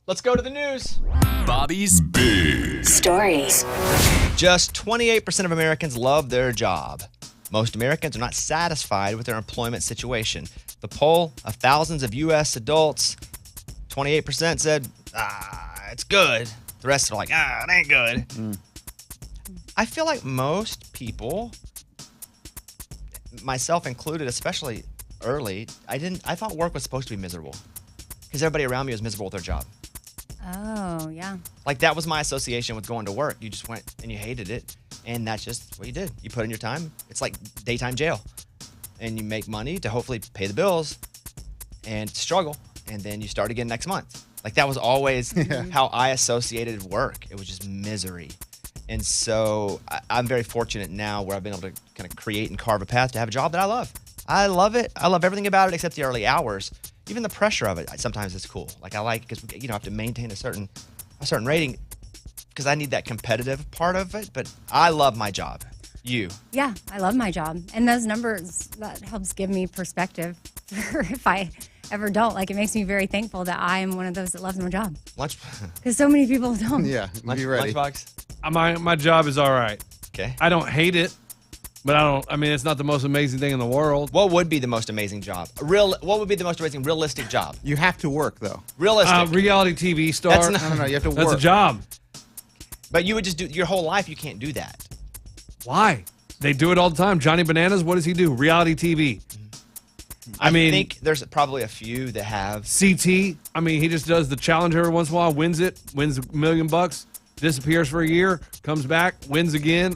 Let's go to the news. Bobby's Big Stories. Just 28% of Americans love their job. Most Americans are not satisfied with their employment situation. The poll of thousands of U.S. adults, 28% said, it's good. The rest are like, it ain't good. I feel like most people, myself included, especially early, I thought work was supposed to be miserable because everybody around me was miserable with their job. Oh, yeah. Like, that was my association with going to work. You just went and you hated it, and that's just what you did. You put in your time. It's like daytime jail. And you make money to hopefully pay the bills and struggle, and then you start again next month. Like, that was always how I associated work. It was just misery. And so I'm very fortunate now where I've been able to kind of create and carve a path to have a job that I love. I love it. I love everything about it except the early hours. Even the pressure of it, sometimes it's cool. Like, I like because I have to maintain a certain rating because I need that competitive part of it. But I love my job. You? Yeah, I love my job, and those numbers, that helps give me perspective for if I ever don't. Like, it makes me very thankful that I am one of those that loves my job. Because so many people don't. Yeah, be ready. Lunchbox? My job is all right. Okay. I don't hate it, but it's not the most amazing thing in the world. What would be the most amazing job? What would be the most amazing realistic job? You have to work, though. Realistic. Reality TV star. No, you have to work. That's a job. But you would just do your whole life. You can't do that. Why? They do it all the time. Johnny Bananas, what does he do? Reality TV. I think there's probably a few that have. CT, he just does the challenge every once in a while, wins $1 million, disappears for a year, comes back, wins again.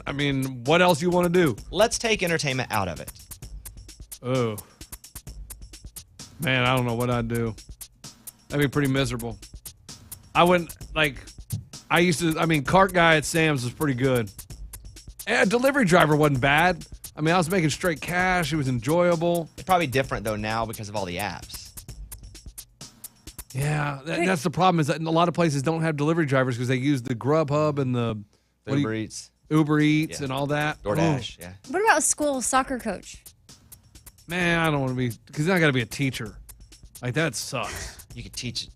What else you want to do? Let's take entertainment out of it. Oh. Man, I don't know what I'd do. That'd be pretty miserable. I wouldn't, cart guy at Sam's was pretty good. And delivery driver wasn't bad. I was making straight cash. It was enjoyable. It's probably different, though, now because of all the apps. Yeah, that's the problem is that a lot of places don't have delivery drivers because they use the Grubhub and the Uber Eats. And all that. DoorDash, yeah. What about a school soccer coach? Man, I don't want to be, because then I got to be a teacher. Like, that sucks. You could teach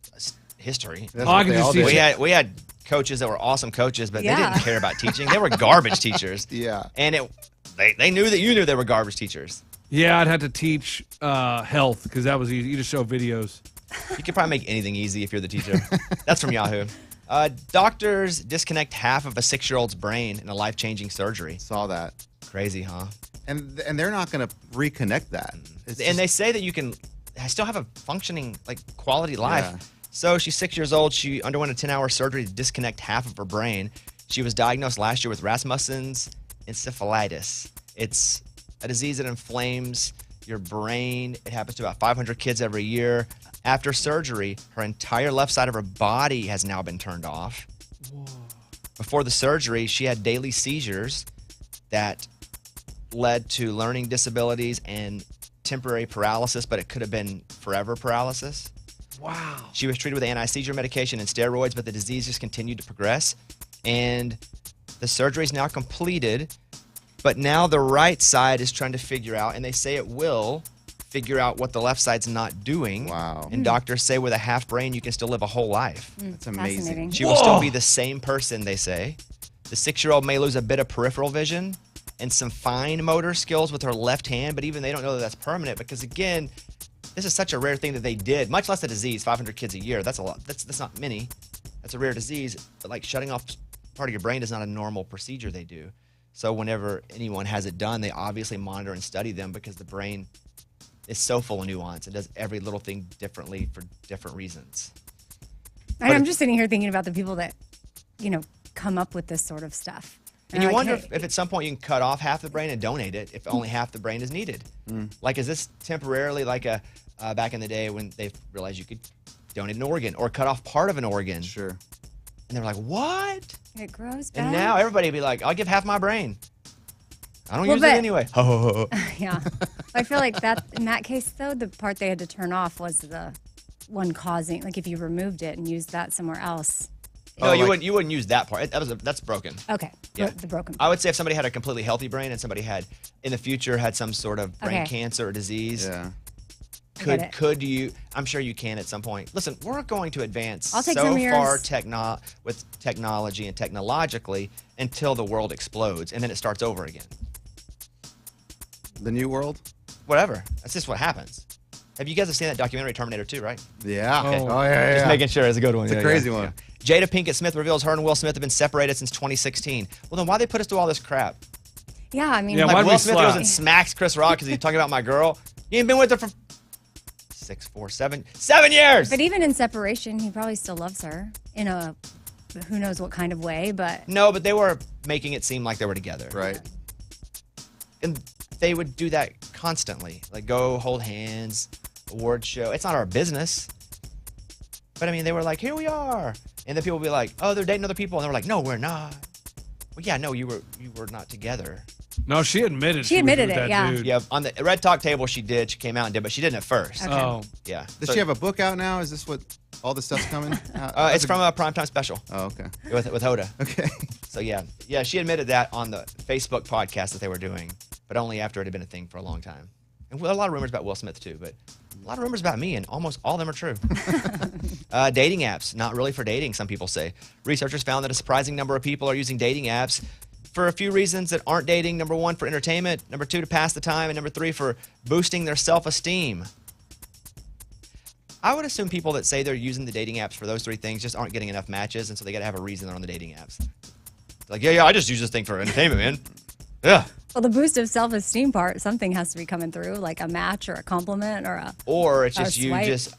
history. I can just teach. We had coaches that were awesome coaches, but they didn't care about teaching. They were garbage teachers. Yeah. And they knew that you knew they were garbage teachers. Yeah, I'd have to teach health because that was easy. You just show videos. You could probably make anything easy if you're the teacher. That's from Yahoo. Doctors disconnect half of a 6-year-old's brain in a life-changing surgery. Saw that. Crazy, huh? And they're not going to reconnect that. They say that you can still have a functioning, quality life. Yeah. So she's 6 years old. She underwent a 10-hour surgery to disconnect half of her brain. She was diagnosed last year with Rasmussen's encephalitis. It's a disease that inflames your brain. It happens to about 500 kids every year. After surgery, her entire left side of her body has now been turned off. Whoa. Before the surgery, she had daily seizures that led to learning disabilities and temporary paralysis, but it could have been forever paralysis. Wow. She was treated with anti-seizure medication and steroids, but the disease just continued to progress. And the surgery is now completed, but now the right side is trying to figure out, and they say it will figure out what the left side's not doing. Wow. And doctors say with a half brain, you can still live a whole life. That's amazing. She will still be the same person, they say. The 6-year-old may lose a bit of peripheral vision and some fine motor skills with her left hand, but even they don't know that that's permanent because, again, this is such a rare thing that they did, much less a disease, 500 kids a year. That's a lot. That's not many. That's a rare disease. But shutting off part of your brain is not a normal procedure they do. So whenever anyone has it done, they obviously monitor and study them because the brain is so full of nuance. It does every little thing differently for different reasons. I'm just sitting here thinking about the people that, come up with this sort of stuff. And you wonder if at some point you can cut off half the brain and donate it if only half the brain is needed. Is this temporarily back in the day when they realized you could donate an organ or cut off part of an organ? Sure. And they were like, what? It grows back. And now everybody would be like, I'll give half my brain. I don't use it anyway. Yeah. I feel like that in that case, though, the part they had to turn off was the one causing, if you removed it and used that somewhere else. No, you wouldn't use that part. That's broken. Okay. Yeah. The broken part. I would say if somebody had a completely healthy brain and somebody had, in the future, had some sort of brain cancer or disease, Could you? I'm sure you can at some point. Listen, we're going to advance I'll take so some years. far with technology and technologically until the world explodes, and then it starts over again. The new world? Whatever. That's just what happens. Have you guys seen that documentary Terminator 2, right? Yeah. Okay. Oh, yeah. Just making sure it's a good one. It's a crazy one. Jada Pinkett Smith reveals her and Will Smith have been separated since 2016. Well, then why they put us through all this crap? Yeah, I mean, Yeah, Like why'd we Will Smith goes slap? and smacks Chris Rock because he's talking about my girl. You ain't been with her for 7 years. but even in separation, he probably still loves her in a who knows what kind of way. But No, but they were making it seem like they were together. Right. And they would do that constantly. Like go hold hands, award show. It's not our business. But I mean, they were like, here we are. And then people would be like, oh, they're dating other people. And they were like, no, we're not. Well, yeah, no, you were not together. No, she admitted. She was admitted with it, that yeah. Dude. Yeah, on the Red Talk table, she did. She came out and did, but she didn't at first. Okay. Oh, Yeah. Does So, she have a book out now? Is this what all this stuff's coming? it's from a primetime special Oh, okay. with Hoda. Okay. So yeah, she admitted that on the Facebook podcast that they were doing, but only after it had been a thing for a long time. And a lot of rumors about Will Smith too, but a lot of rumors about me, and almost all of them are true. Dating apps, not really for dating, some people say. Researchers found that a surprising number of people are using dating apps for a few reasons that aren't dating. Number 1, for entertainment. Number 2, to pass the time. And number 3, for boosting their self-esteem. I would assume people that say they're using the dating apps for those 3 things just aren't getting enough matches, and so they got to have a reason they're on the dating apps. Like, yeah, I just use this thing for entertainment, man. Yeah. well, the boost of self-esteem part, something has to be coming through, like a match or a compliment or a. Or it's Or just you swipe. just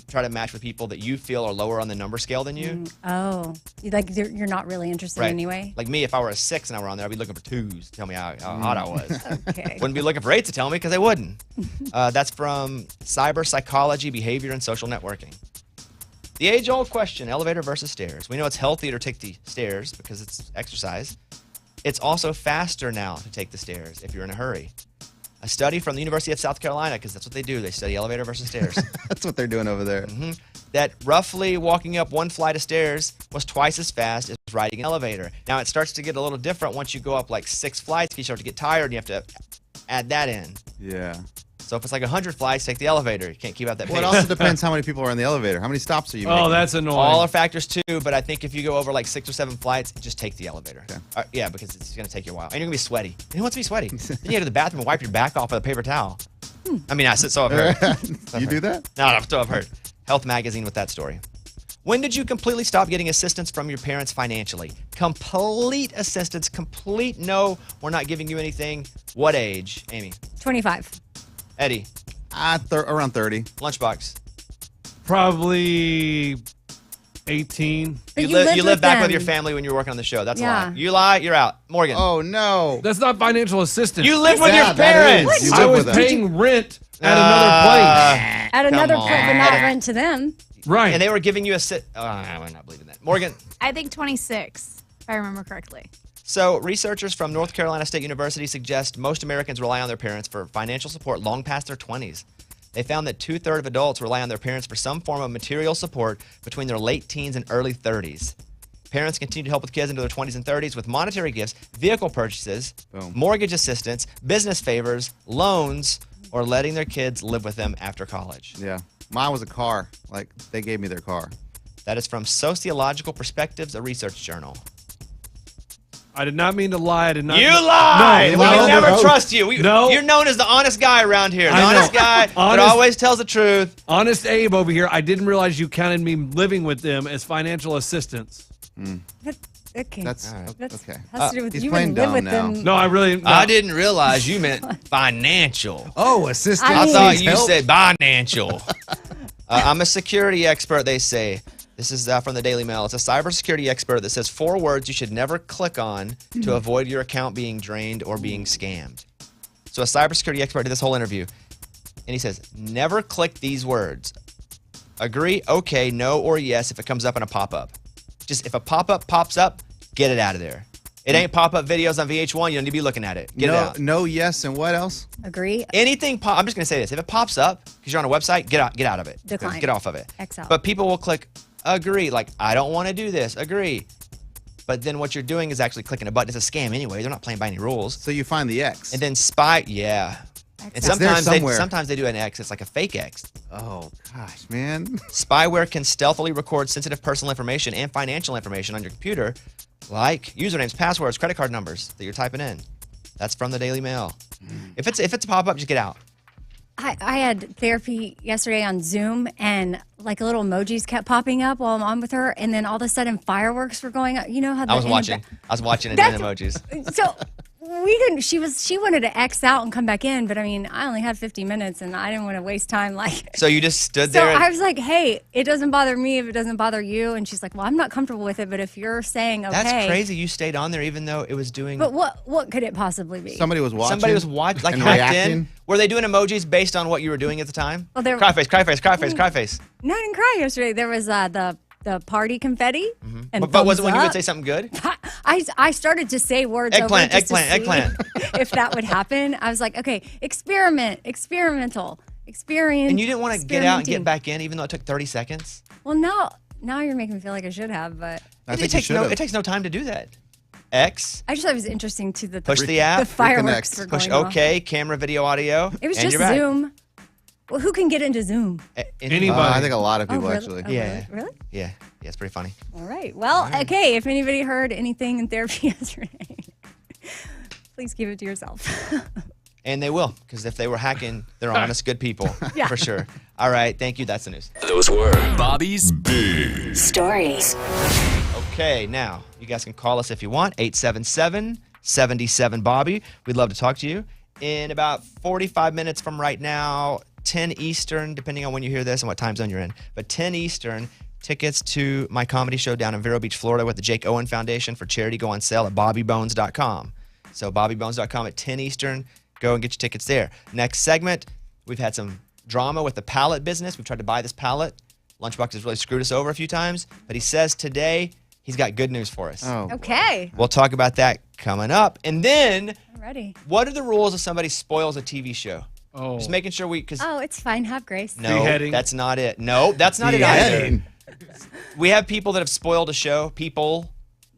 try to match with people that you feel are lower on the number scale than you. Oh, you're not really interested anyway. Like me, if I were a 6 and I were on there, I'd be looking for 2s to tell me how hot I was. Okay. Wouldn't be looking for 8s to tell me because they wouldn't. That's from Cyber Psychology, Behavior, and Social Networking. The age-old question, elevator versus stairs. We know it's healthier to take the stairs because it's exercise. It's also faster now to take the stairs if you're in a hurry. A study from the University of South Carolina, because that's what they do. They study elevator versus stairs. That's what they're doing over there. That roughly walking up 1 flight of stairs was twice as fast as riding an elevator. Now, it starts to get a little different once you go up like 6 flights. You start to get tired, and you have to add that in. Yeah. So if it's like 100 flights, take the elevator. You can't keep up that pace. Well, it also depends how many people are in the elevator. How many stops are you making? oh, that's annoying. All are factors too, but I think if you go over like 6 or 7 flights, just take the elevator. Okay. Yeah, because it's going to take you a while. And you're going to be sweaty. And who wants to be sweaty? Then you go to the bathroom and wipe your back off with a paper towel. I mean, so I've heard. You do that? No, I've heard. Health Magazine with that story. When did you completely stop getting assistance from your parents financially? Complete assistance, complete no, we're not giving you anything. What age, Amy? 25. Eddie? Around 30. Lunchbox? Probably 18. But You live with back them. with your family when you're working on the show. That's Yeah. a lie. You lie, you're out. Morgan? Oh, no. That's not financial assistance. You live with Yeah, your that parents. is. You I live was with them. paying rent at another place. At another Come point, but on. not rent to them. Right. And they were giving you I'm not believing that. Morgan? I think 26, if I remember correctly. So, researchers from North Carolina State University suggest most Americans rely on their parents for financial support long past their 20s. They found that 2/3 of adults rely on their parents for some form of material support between their late teens and early 30s. Parents continue to help with kids into their 20s and 30s with monetary gifts, vehicle purchases, Boom. mortgage assistance, business favors, loans, or letting their kids live with them after college. Yeah. Mine was a car. Like, they gave me their car. That is from Sociological Perspectives, a research journal. I did not mean to lie. I did not. You lie! No, We no, can never no. trust you. No. You're known as the honest guy around here. The I know. honest guy that Honest- always tells the truth. Honest Abe over here. I didn't realize you counted me living with them as financial assistance. Okay. That's That's okay. has to do with He's you playing and live dumb with now. them. No, I really. No. I didn't realize you meant financial. Oh, assistant. I I mean- thought needs you help? said financial. I'm a security expert, they say. This is from the Daily Mail. It's a cybersecurity expert that says 4 words you should never click on to avoid your account being drained or being scammed. So a cybersecurity expert did this whole interview, and he says, never click these words. Agree, okay, no, or yes if it comes up in a pop-up. Just if a pop-up pops up, get it out of there. It ain't pop-up videos on VH1. You don't need to be looking at it. Get it out. No, yes, and what else? Agree. Anything I'm just going to say this. If it pops up because you're on a website, get out of it. Decline. Get off of it. X out. But people will click agree. Like, I don't want to do this. Agree. But then what you're doing is actually clicking a button. It's a scam anyway. They're not playing by any rules. So you find the X. And then spy. Yeah. And It's there sometimes they somewhere. do an X. It's like a fake X. Oh gosh, man. Spyware can stealthily record sensitive personal information and financial information on your computer, like usernames, passwords, credit card numbers that you're typing in. That's from the Daily Mail. If it's a pop-up, just get out. I had therapy yesterday on Zoom, and like little emojis kept popping up while I'm on with her, and then all of a sudden fireworks were going up. You know how I was watching it in emojis. So we didn't. She wanted to X out and come back in, but I mean, I only had 50 minutes, and I didn't want to waste time. Like, So you just stood so there. I was like, "Hey, it doesn't bother me if it doesn't bother you." And she's like, "Well, I'm not comfortable with it, but if you're saying okay, That's crazy. You stayed on there even though it was doing. But what could it possibly be? Somebody was watching. Somebody was watching, like and hacked reacting. in. Were they doing emojis based on what you were doing at the time? Well, they were- cry face, cry face, cry face, cry face. No, I didn't cry yesterday. There was the party confetti, and But was it thumbs when you would up. say something good? I started to say words Eggplant, over just to eggplant, see eggplant. if that would happen. I was like, okay, experimental, experience. And you didn't want to get out and get back in, even though it took 30 seconds. Well, now you're making me feel like I should have, but I It think you takes should no. have. It takes no time to do that. X, I just thought it was interesting to the push the app, the fireworks reconnect. were push going off. OK, camera, video, audio. It was and just you're back. Zoom. Well, who can get into Zoom? Anybody. I think a lot of people really? actually. Oh, Yeah. Really? Yeah, it's pretty funny. All right. Well, okay. If anybody heard anything in therapy yesterday, please keep it to yourself. And they will, because if they were hacking, they're honest, good people, Yeah. for sure. All right, thank you. That's the news. Those were Bobby's Big Stories. Okay, now you guys can call us if you want. 877-77-Bobby. We'd love to talk to you. In about 45 minutes from right now, 10 Eastern, depending on when you hear this and what time zone you're in, but 10 Eastern, tickets to my comedy show down in Vero Beach, Florida with the Jake Owen Foundation for charity go on sale at bobbybones.com. So bobbybones.com at 10 Eastern. Go and get your tickets there. Next segment, we've had some drama with the pallet business. We've tried to buy this pallet. Lunchbox has really screwed us over a few times, but he says today he's got good news for us. Oh. Okay. We'll talk about that coming up. And then, I'm ready. what are the rules if somebody spoils a TV show? Oh. Just making sure because Oh, it's fine. Have grace. no, Beheading. that's not it. No, that's not it either. Beheading. We have people that have spoiled a show. People,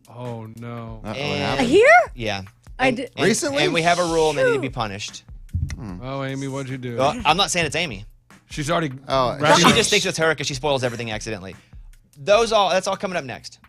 Oh, no. Uh-oh, what And- happened? Here? yeah. I And- did- and- Recently? and we have a rule, and they need to be punished. Oh, Amy, what'd you do? Well, I'm not saying it's Amy. She's already. Oh, wrapped She her- just thinks it's her because she spoils everything accidentally. That's all coming up next.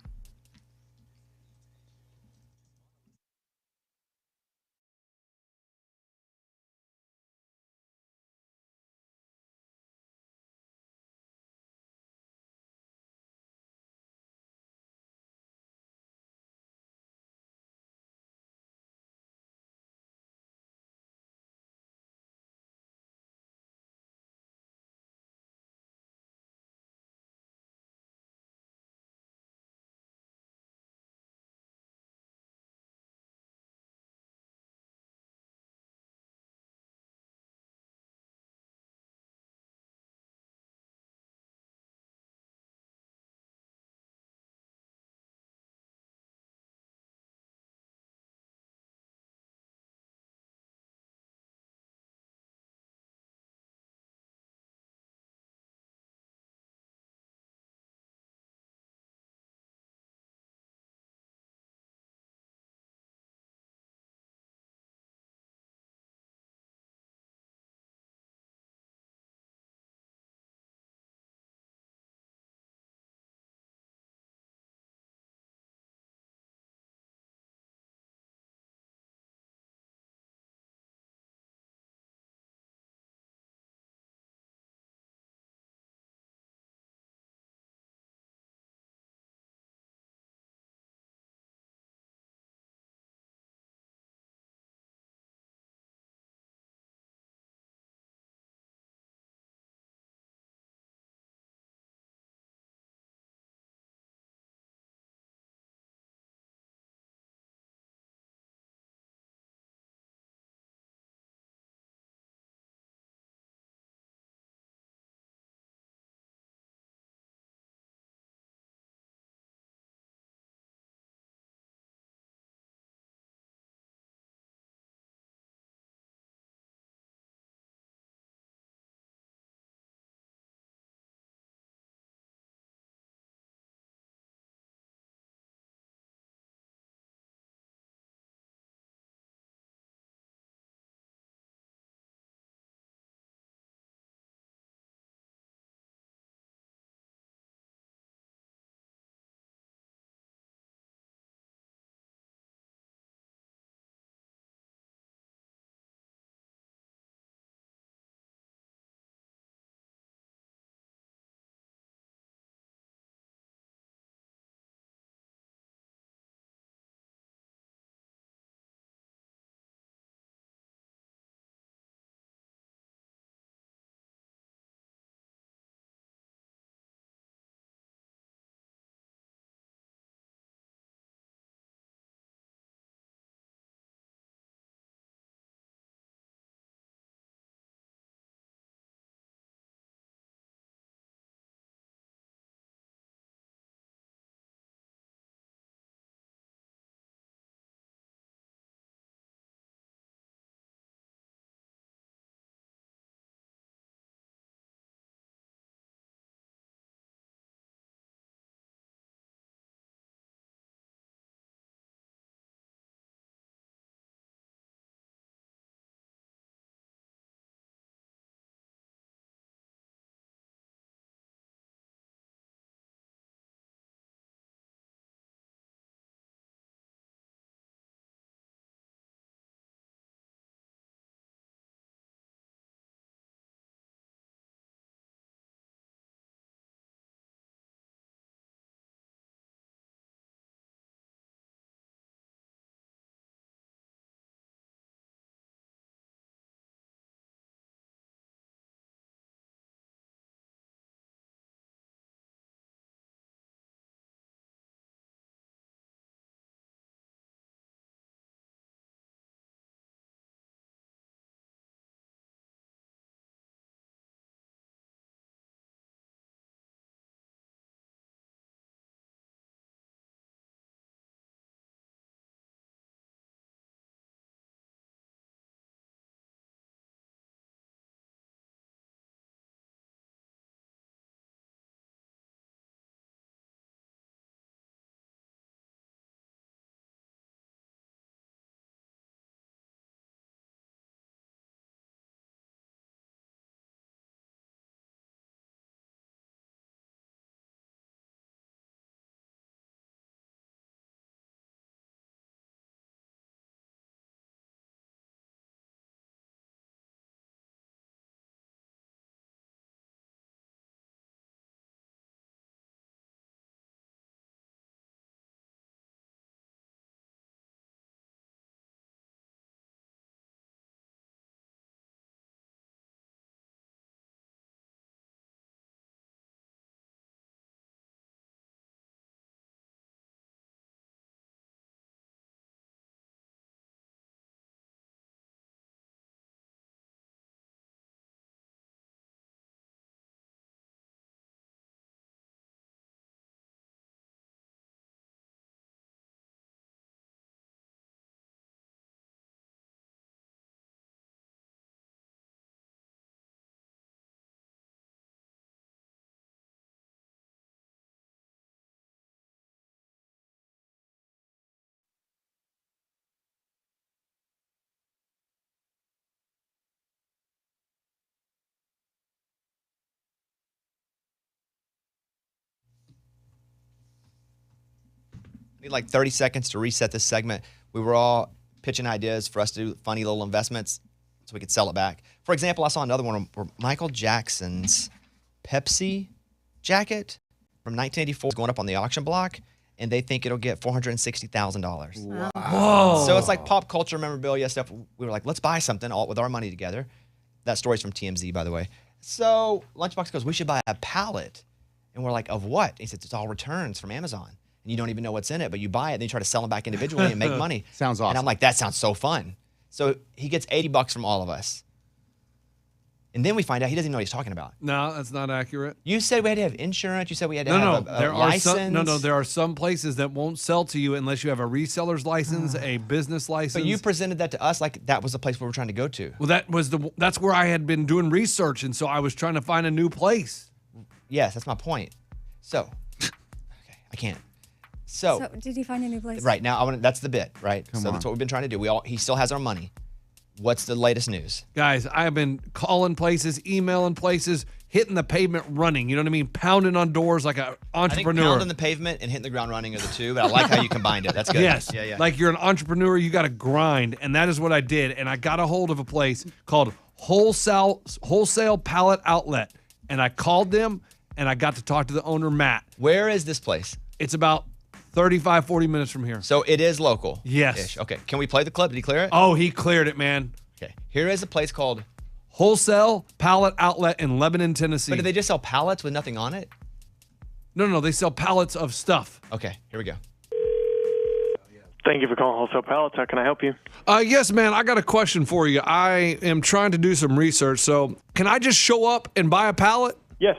We need like 30 seconds to reset this segment. We were all pitching ideas for us to do funny little investments so we could sell it back. For example, I saw another one where Michael Jackson's Pepsi jacket from 1984 is going up on the auction block, and they think it'll get $460,000. Wow. Whoa. So it's like pop culture memorabilia stuff. We were like, let's buy something all with our money together. That story's from TMZ, by the way. So Lunchbox goes, we should buy a pallet. And we're like, of what? And he said, it's all returns from Amazon. And you don't even know what's in it, but you buy it, and then you try to sell them back individually and make money. Sounds awesome. And I'm like, that sounds so fun. So he gets $80 from all of us. And then we find out he doesn't even know what he's talking about. No, that's not accurate. You said we had to have insurance. You said we had to have a license. There are some places that won't sell to you unless you have a reseller's license, a business license. But you presented that to us like that was the place we were trying to go to. Well, that's where I had been doing research, and so I was trying to find a new place. Yes, that's my point. So, okay, I can't. So did he find a new place? Right now, that's the bit, right? Come so on. that's what we've been trying to do. He still has our money. What's the latest news? Guys, I have been calling places, emailing places, hitting the pavement running. You know what I mean? Pounding on doors like an entrepreneur. I think pounding the pavement and hitting the ground running are the two, but I like how you combined it. That's good. Yes. Yeah. Like you're an entrepreneur, you got to grind. And that is what I did. And I got a hold of a place called Wholesale Pallet Outlet. And I called them, and I got to talk to the owner, Matt. Where is this place? It's about 35, 40 minutes from here. So it is local? Yes. Okay. Can we play the clip? Did he clear it? Oh, he cleared it, man. Okay. Here is a place called Wholesale Pallet Outlet in Lebanon, Tennessee. But do they just sell pallets with nothing on it? No, they sell pallets of stuff. Okay. Here we go. Thank you for calling Wholesale Pallets. How can I help you? Yes, man. I got a question for you. I am trying to do some research. So can I just show up and buy a pallet? Yes.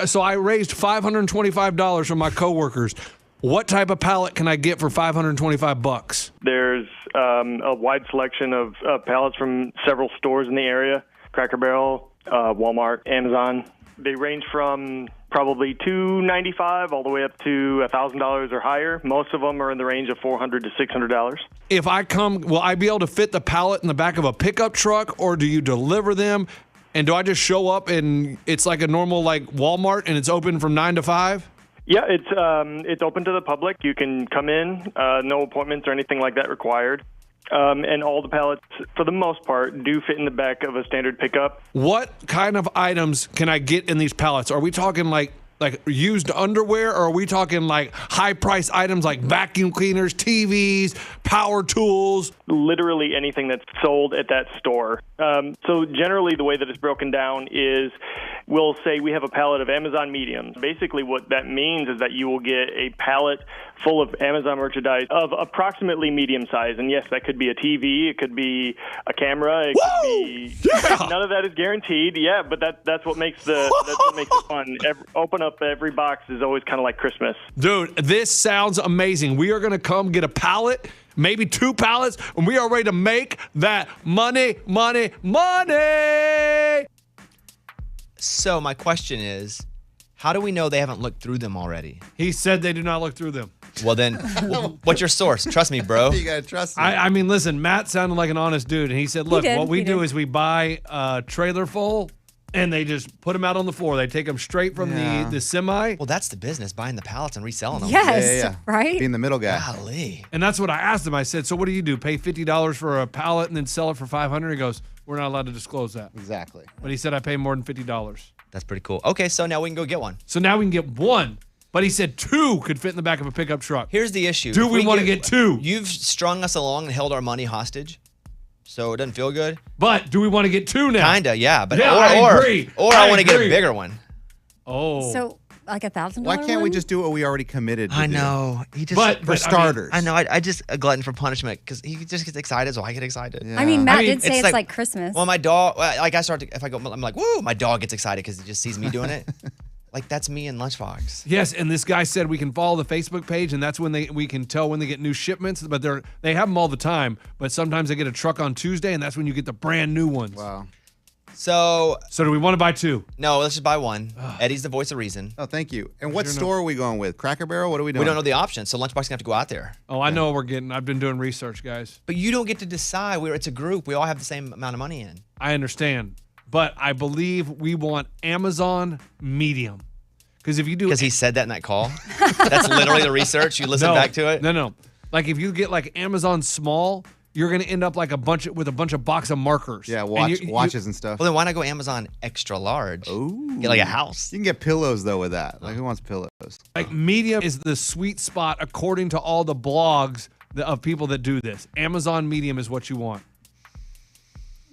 So I raised $525 from my coworkers. What type of pallet can I get for $525? There's a wide selection of pallets from several stores in the area. Cracker Barrel, Walmart, Amazon. They range from probably $295 all the way up to $1,000 or higher. Most of them are in the range of $400 to $600. If I come, will I be able to fit the pallet in the back of a pickup truck, or do you deliver them? And do I just show up and it's like a normal like Walmart and it's open from 9 to 5? Yeah, it's open to the public. You can come in, no appointments or anything like that required. And all the pallets, for the most part, do fit in the back of a standard pickup. What kind of items can I get in these pallets? Are we talking like used underwear, or are we talking like high-priced items like vacuum cleaners, TVs, power tools? Literally anything that's sold at that store. So generally the way that it's broken down is we'll say we have a pallet of Amazon mediums. Basically what that means is that you will get a pallet full of Amazon merchandise of approximately medium size. And yes, that could be a TV, it could be a camera, it could be... Yeah! None of that is guaranteed, yeah, but that's what makes it fun. Open up every box is always kind of like Christmas. Dude, this sounds amazing. We are going to come get a pallet, maybe 2 pallets, and we are ready to make that money. So my question is, how do we know they haven't looked through them already? He said they do not look through them. Well, then, what's your source? Trust me, bro. You gotta trust me. I mean, listen, Matt sounded like an honest dude, and he said, look, what we do is we buy a trailer full, and they just put them out on the floor. They take them straight from the semi. Well, that's the business, buying the pallets and reselling them. Yes, right? Being the middle guy. Golly. And that's what I asked him. I said, so what do you do? Pay $50 for a pallet and then sell it for $500? He goes, we're not allowed to disclose that. Exactly. But he said I pay more than $50. That's pretty cool. Okay, so now we can go get one. So now we can get 1. But he said 2 could fit in the back of a pickup truck. Here's the issue. Do If we want to get 2? You've strung us along and held our money hostage, so it doesn't feel good. But do we want to get 2 now? Kinda, yeah. But Yeah, I agree. Or I want to get a agree. bigger one. Oh. So like $1,000? Why can't we just do what we already committed to I do? know. He just But For starters. I know. I just a glutton for punishment because he just gets excited, so I get excited. Yeah. I mean, Matt I mean, did say it's it's like- like Christmas. Well, my dog, like I start to, if I go, I'm like, woo, my dog gets excited because he just sees me doing it. Like that's me and Lunchbox. Yes, and this guy said we can follow the Facebook page, and that's when we can tell when they get new shipments. But they have them all the time. But sometimes they get a truck on Tuesday, and that's when you get the brand new ones. Wow. So Do we want to buy 2? no, let's just buy one. Eddie's the voice of reason. Oh, thank you. And what store are we going with? Cracker Barrel? What are we doing? We don't know the option, so Lunchbox gonna have to go out there. Oh, I know what we're getting. I've been doing research, guys. But you don't get to decide. It's a group. We all have the same amount of money in. I understand. But I believe we want Amazon medium. Because if you do, Because he said that in that call. That's literally the research. You listen back to it. No. Like if you get like Amazon Small, you're gonna end up like with a bunch of box of markers. Yeah, And watches and stuff. Well, then why not go Amazon extra large? Ooh. Get like a house. You can get pillows though with that. Like who wants pillows? Like medium is the sweet spot according to all the blogs of people that do this. Amazon medium is what you want.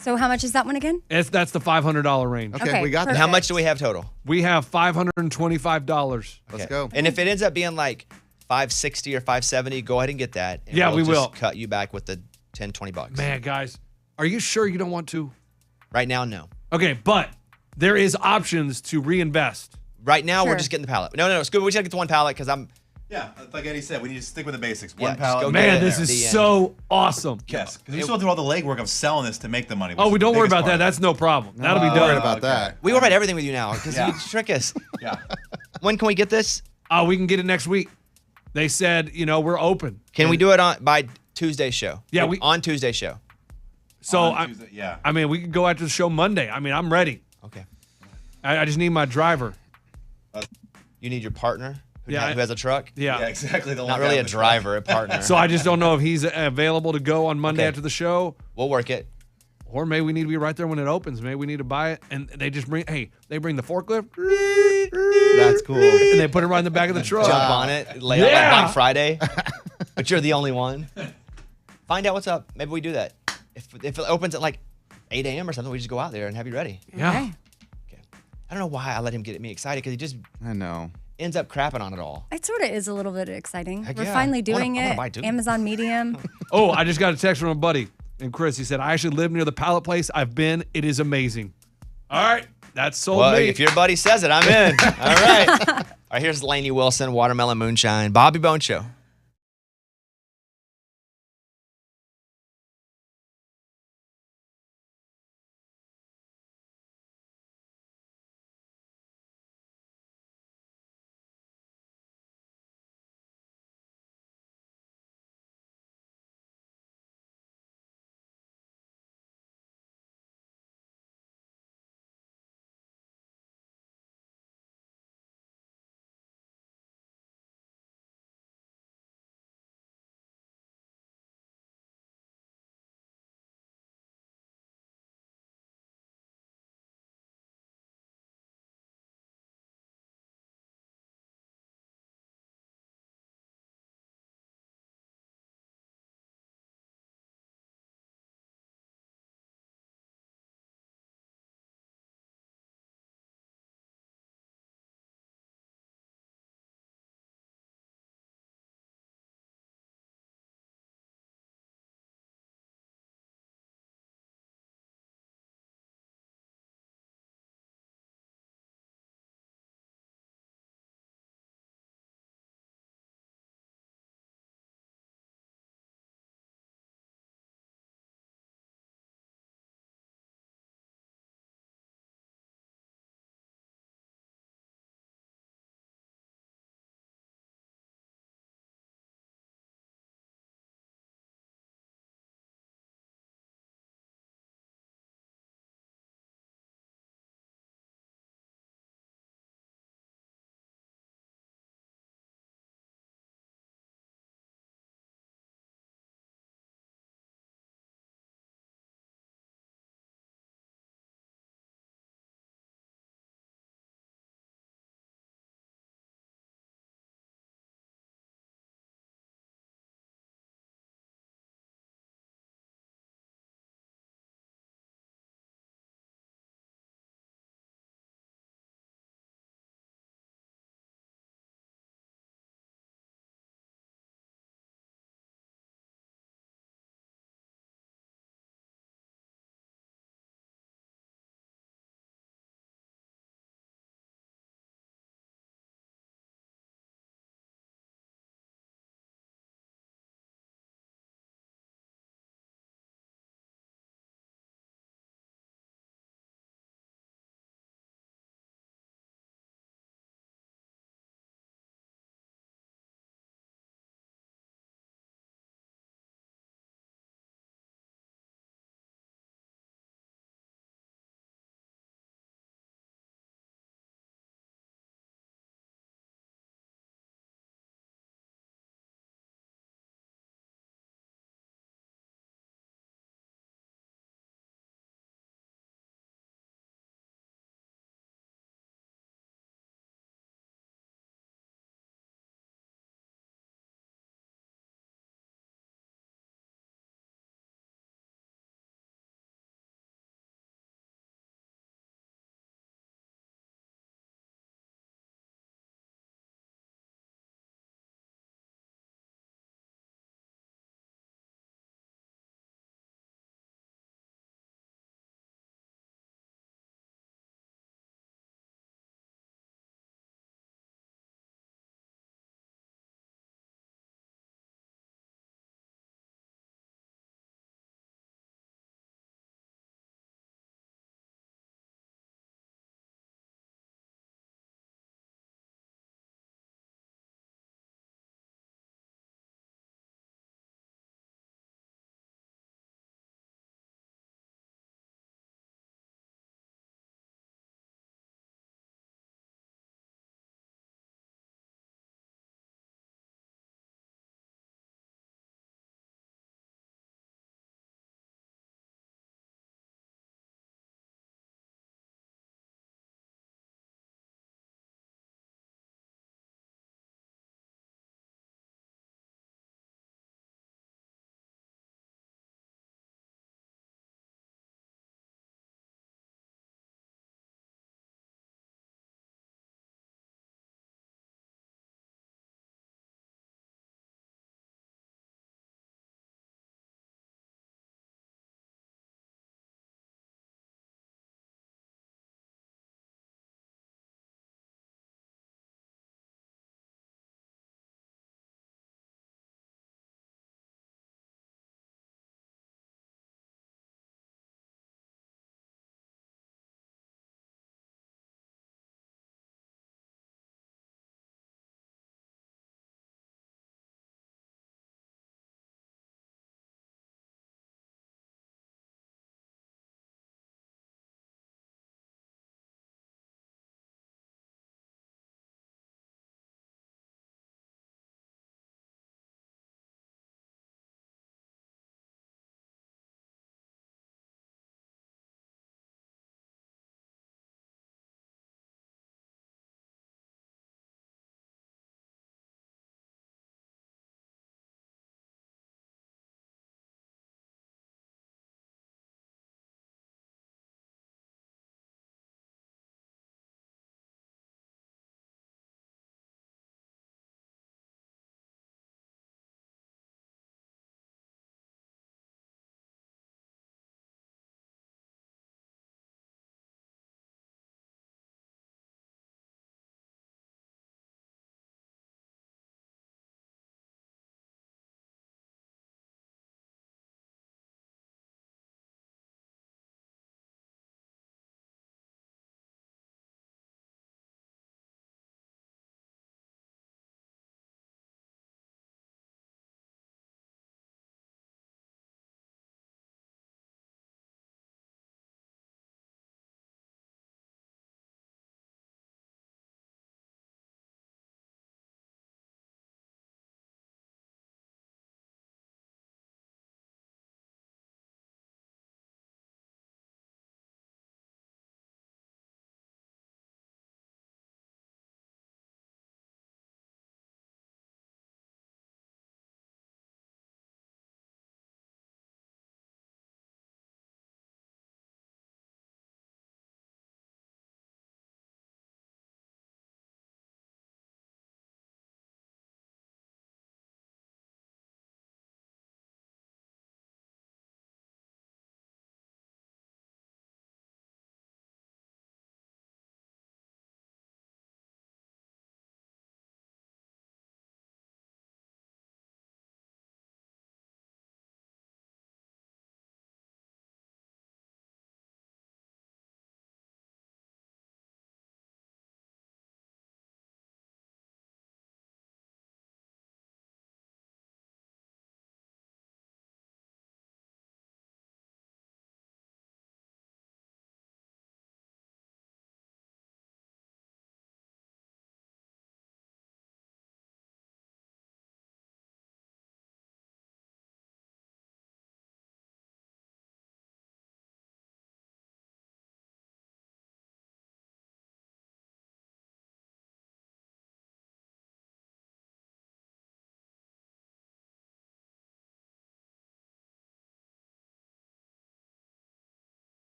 So how much is that one again? That's the $500 range. Okay, we got And that. how much do we have total? We have $525. Let's go. And if it ends up being like $560 or $570, go ahead and get that. And Yeah, we just will. cut you back with the $10-20. Man, guys, are you sure you don't want to? Right now, no. Okay, but there is options to reinvest. Right now, we're Sure. just getting the pallet. No, Scuba, we just gotta get the one pallet because I'm. Yeah, like Eddie said, we need to stick with the basics. Yeah, One just pallet. go Man, get it this there. is The end. so awesome. Yes, because we still do all the legwork of selling this to make the money. Oh, we don't worry about that. That's no problem. That'll be Don't worry done. about that. We worry about everything with you now because Yeah. you trick us. Yeah. When can we get this? We can get it next week. They said, we're open. Can we do it by Tuesday's show? Yeah, on Tuesday's show. So, On Tuesday, yeah. I mean, we can go after the show Monday. I mean, I'm ready. Okay. I just need my driver. You need your partner who Yeah, has a truck. Yeah. Yeah, exactly. The Not one really guy a with the driver, a partner. So I just don't know if he's available to go on Monday Okay. after the show. We'll work it. Or maybe we need to be right there when it opens. Maybe we need to buy it. And they just bring the forklift That's cool. and they put it right in the back of the truck. Jump on it, lay out Yeah. like Black Friday. But you're the only one. Find out what's up. Maybe we do that. If it opens at like 8 a.m. or something, we just go out there and have you ready. Yeah. Okay. Okay. I don't know why I let him get me excited because he just I know. ends up crapping on it all. It sort of is a little bit exciting. Heck We're yeah. finally I wanna- doing I wanna it. buy two. Amazon Medium. Oh, I just got a text from a buddy. And Chris, he said, I actually live near the pallet place. I've been. It is amazing. All right. That's sold Well, me. if your buddy says it, I'm in. All right. All right, here's Lainey Wilson, Watermelon Moonshine, Bobby Bone Show.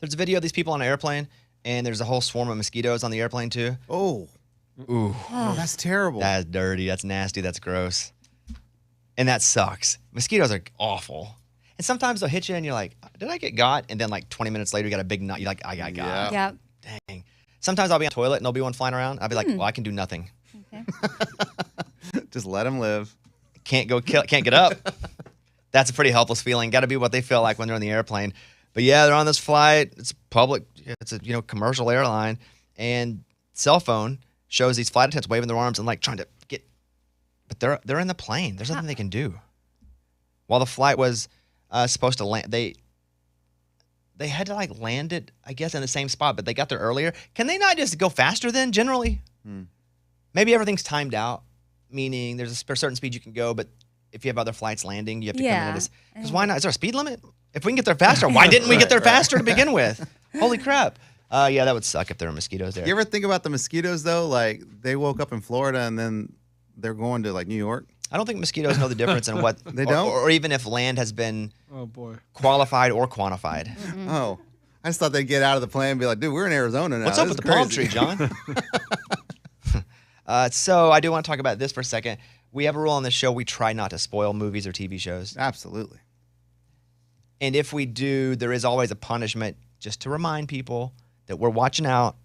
There's a video of these people on an airplane, and there's a whole swarm of mosquitoes on the airplane too. Oh. Ooh. Oh, that's terrible. That's dirty. That's nasty. That's gross. And that sucks. Mosquitoes are awful. And sometimes they'll hit you and you're like, did I get got? And then like 20 minutes later, you got a big knot. You're like, I got got. Yep. Dang. Sometimes I'll be on the toilet and there'll be one flying around. I'll be like, well, I can do nothing. Okay. Just let them live. Can't get up. That's a pretty helpless feeling. Got to be what they feel like when they're on the airplane. But yeah, they're on this flight. It's public. It's a commercial airline, and cell phone shows these flight attendants waving their arms and like trying to get. But they're in the plane. There's nothing they can do. While the flight was supposed to land, they had to like land it, I guess, in the same spot, but they got there earlier. Can they not just go faster then? Generally, maybe everything's timed out, meaning there's a certain speed you can go, but if you have other flights landing, you have to come in at this. Because why not? Is there a speed limit? If we can get there faster, why didn't we get there faster to begin with? Holy crap. Yeah, that would suck if there were mosquitoes there. You ever think about the mosquitoes, though? Like, they woke up in Florida and then they're going to, like, New York? I don't think mosquitoes know the difference in what... They don't? Or even if land has been qualified or quantified. Oh. I just thought they'd get out of the plane and be like, dude, we're in Arizona now. What's up with the palm tree, John? So I do want to talk about this for a second. We have a rule on this show. We try not to spoil movies or TV shows. Absolutely. And if we do, there is always a punishment just to remind people that we're watching out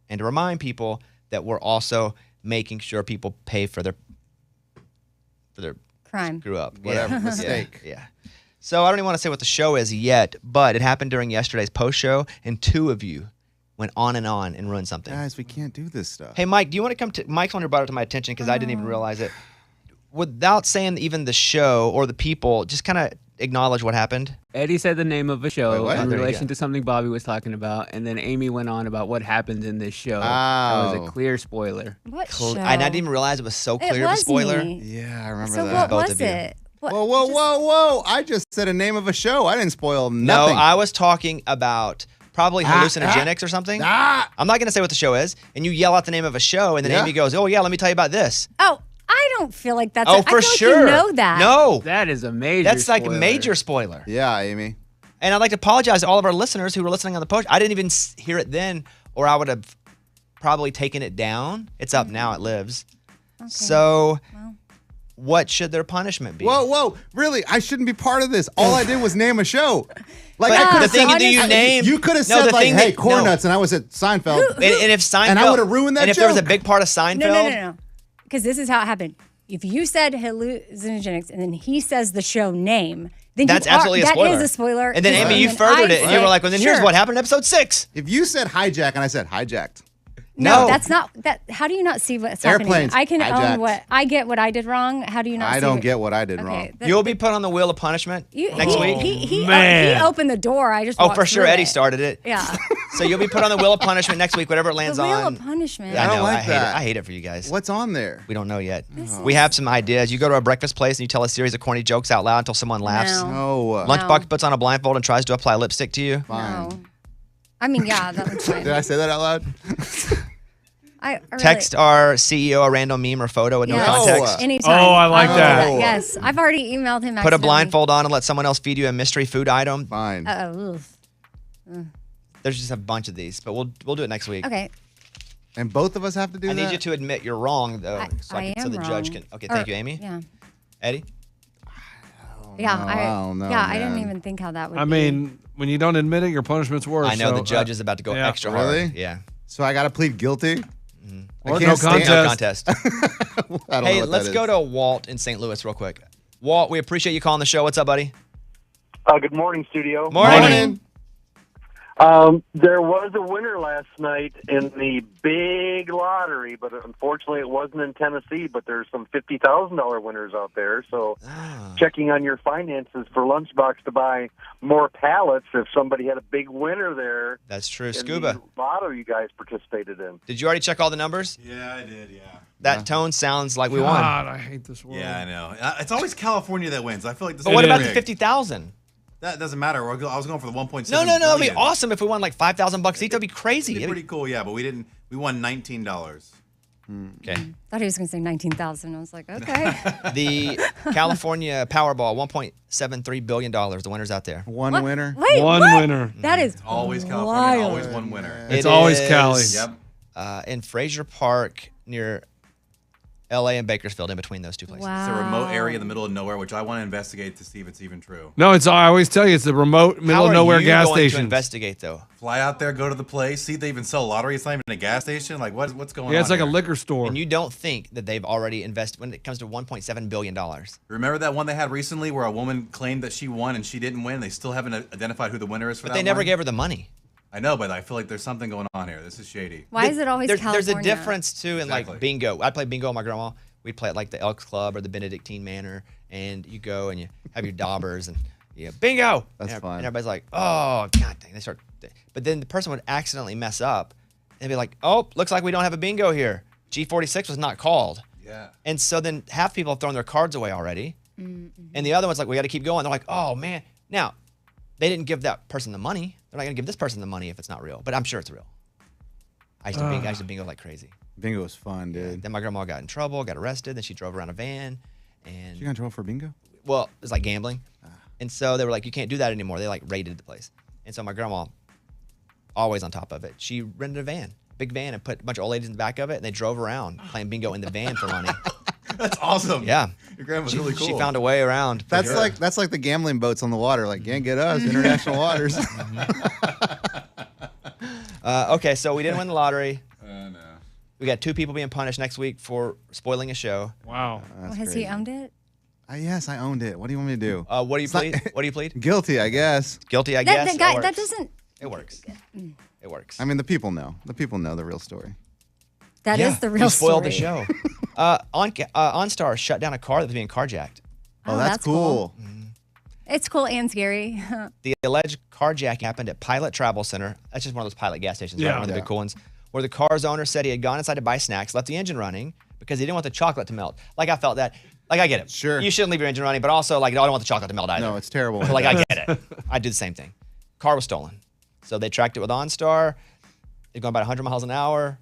and to remind people that we're also making sure people pay for their crime. Screw up. Whatever. Mistake. Yeah. So I don't even want to say what the show is yet, but it happened during yesterday's post show, and two of you went on and ruined something. Guys, we can't do this stuff. Hey, Mike, do you want to come to... Mike's one who brought it to my attention because I didn't even realize it. Without saying even the show or the people, just kind of acknowledge what happened. Eddie said the name of a show Wait, in There you relation go. to something Bobby was talking about, and then Amy went on about what happened in this show. Oh. That was a clear spoiler. What show? I didn't even realize it was so It clear of a was spoiler. me. Yeah, I remember So that. what Both was of you. it? What, Whoa. I just said a name of a show. I didn't spoil No, nothing. I was talking about probably hallucinogenics or something. I'm not going to say what the show is. And you yell out the name of a show, and then Yeah. Amy goes, oh, yeah, let me tell you about this. Oh, I don't feel like that's Oh, I for feel sure. Like you know that. No. That is a major That's like a spoiler. major spoiler. Yeah, Amy. And I'd like to apologize to all of our listeners who were listening on the post. I didn't even hear it then, or I would have probably taken it down. It's up now. It lives. Okay. So Well. what should their punishment be? Whoa. Really? I shouldn't be part of this. All I did was name a show. Like, But I could the have thing said, do you name... You could have No, said, the like, thing hey, that- Corn no. Nuts, and I was at Seinfeld. And if Seinfeld... And I would have ruined that And if there was a joke. big part of Seinfeld... No. Because this is how it happened. If you said hallucinogenics and then he says the show name, then That's absolutely a spoiler. That is a spoiler. And then, Amy, you then furthered I it, and you were said, like, well, then here's sure. what happened in episode 6. If you said hijack and I said hijacked, No, No. that's not that. How do you not see what's Airplanes, happening? I can hijacked. own what I get. What I did wrong. How do you not? I see don't what, get what I did okay, wrong. You'll be put on the wheel of punishment next week. He Man. opened the door. I just Oh, walked for sure, through Eddie it. started it. Yeah, So you'll be put on the wheel of punishment next week, whatever it lands the wheel on. of punishment. I I know. don't like I hate that. it. I hate it for you guys. What's on there? We don't know yet. We have some ideas. You go to a breakfast place and you tell a series of corny jokes out loud until someone laughs. No. Oh, Lunchbox puts on a blindfold and tries to apply lipstick to you. fine. No. I mean, yeah, that was fine. Did I say that out loud? I really, Text our CEO a random meme or photo with no yes, context. Anytime. Oh, I like will do that. Yes, I've already emailed him. Put a accidentally. blindfold on and let someone else feed you a mystery food item. Fine. Oof. There's just a bunch of these, but we'll do it next week. Okay. And both of us have to do I that? need you to admit you're wrong, though, so I so am the judge wrong. can. Okay, thank Or- you, Amy. Yeah. Eddie. Yeah. I don't know, Yeah, I didn't man. even think how that would. I be. mean, when you don't admit it, your punishment's worse. I know so, the judge is about to go yeah. extra Really? hard. Yeah. So I got to plead guilty? Or I no can't stand- No contest. contest. I don't know Hey, what let's that go is. to Walt in St. Louis real quick. Walt, we appreciate you calling the show. What's up, buddy? Good morning, studio. Morning. There was a winner last night in the big lottery, but unfortunately it wasn't in Tennessee, but there's some $50,000 winners out there. So checking on your finances for Lunchbox to buy more pallets if somebody had a big winner there. That's true. in Scuba. the lotto you guys participated in. Did you already check all the numbers? Yeah, I did. Yeah. That tone sounds like we won. God, I hate this world. Yeah, I know. It's always California that wins. I feel like this. But is what about big. the 50,000? That doesn't matter. I was going for the 1.7. No. It'd be billion. awesome if we won like $5,000 each. That'd be crazy. It'd be pretty cool, yeah. But we didn't. We won $19. Okay. Thought he was going to say 19,000. I was like, okay. The California Powerball, $1.73 billion. The winner's out there. One What? winner. Wait, One what? winner. That is Always California, wild. always one winner. It's It always is, Cali. Yep. In Fraser Park near L.A. and Bakersfield, in between those two places. It's a remote area in the middle of nowhere, which I want to investigate to see if it's even true. No, I always tell you it's the remote middle How of nowhere are you gas going station. to investigate, though? Fly out there, go to the place, see if they even sell lottery. It's not even a gas station. Like, what's going on? Yeah, it's like a here? liquor store. And you don't think that they've already invested when it comes to $1.7 billion. Remember that one they had recently where a woman claimed that she won and she didn't win? They still haven't identified who the winner is for But that they never one? gave her the money. I know, but I feel like there's something going on here. This is shady. Why is it always California? There's a difference, too, in Exactly. like bingo. I play bingo with my grandma. We'd play at like the Elks Club or the Benedictine Manor, and you go and you have your daubers and bingo. That's fun. And everybody's like, oh, God dang. They start, but then the person would accidentally mess up and be like, oh, looks like we don't have a bingo here. G46 was not called. Yeah. And so then half people have thrown their cards away already. And the other one's like, we got to keep going. They're like, oh, man. Now, they didn't give that person the money. They're not going to give this person the money if it's not real. But I'm sure it's real. I used to bingo like crazy. Bingo was fun, dude. Then my grandma got in trouble, got arrested. Then she drove around a van. And You got in trouble for bingo? well, it was like gambling. And so they were like, you can't do that anymore. They like raided the place. And so my grandma, always on top of it, she rented a van, big van, and put a bunch of old ladies in the back of it. And they drove around playing bingo in the van for money. That's awesome. Yeah. Your grandma's really cool. She found a way around. That's like the gambling boats on the water. Like, can't get us, international waters. Okay, so we didn't win the lottery. No. We got 2 people being punished next week for spoiling a show. Wow. That's Has crazy. he owned it? Yes, I owned it. What do you want me to do? What do you It's not- plead? What do you plead? Guilty, I guess. Guilty, I guess. That guy, It that works. doesn't. It works. It works. I mean, the people know. The people know the real story. That is the real you spoiled story. the show. OnStar shut down a car that was being carjacked. Oh, that's cool. It's cool and scary. The alleged carjacking happened at Pilot Travel Center. That's just one of those Pilot gas stations, right? Yeah. One of the Yeah. big cool ones. Where the car's owner said he had gone inside to buy snacks, left the engine running because he didn't want the chocolate to melt. Like, I felt that. Like, I get it. Sure. You shouldn't leave your engine running, but also, like, I don't want the chocolate to melt either. No, it's terrible. So, like, I get it. I did the same thing. Car was stolen. So they tracked it with OnStar. They're going about 100 miles an hour.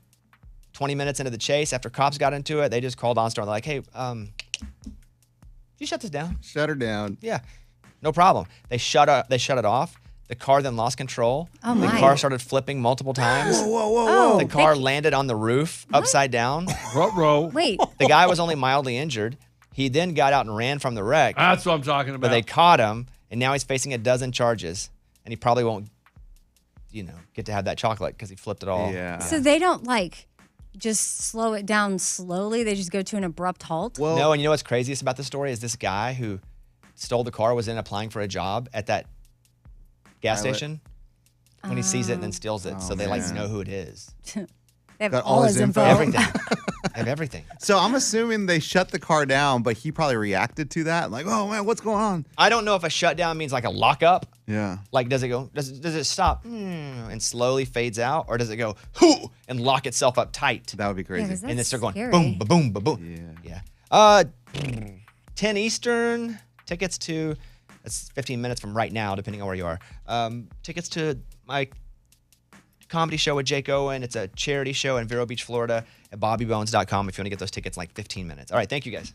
20 minutes into the chase, after cops got into it, they just called OnStar. They're like, hey, you shut this down? Shut her down. Yeah, no problem. They shut it off. The car then lost control. Oh, the my. car started flipping multiple times. Oh, The car landed on the roof upside down. Ruh-roh. Wait. The guy was only mildly injured. He then got out and ran from the wreck, That's what I'm talking about. but they caught him, and now he's facing a dozen charges, and he probably won't, get to have that chocolate because he flipped it all. Yeah. So they don't just slow it down slowly. They just go to an abrupt halt. Well, No, and you know what's craziest about this story is this guy who stole the car was then applying for a job at that gas Pilot. station when he sees it and then steals it. So they man. know who it is. They have got all his info. Everything. They have everything. so I'm assuming they shut the car down, but he probably reacted to that. Like, oh, man, what's going on? I don't know if a shutdown means like a lockup. Yeah. Like, does it stop and slowly fades out, or does it go hoo and lock itself up tight That would be crazy. 'cause and then that's start going scary. boom, ba boom, ba boom? Yeah. 10 Eastern tickets to. That's 15 minutes from right now, depending on where you are. Tickets to my comedy show with Jake Owen. It's a charity show in Vero Beach, Florida at bobbybones.com if you want to get those tickets in like 15 minutes. All right, thank you guys.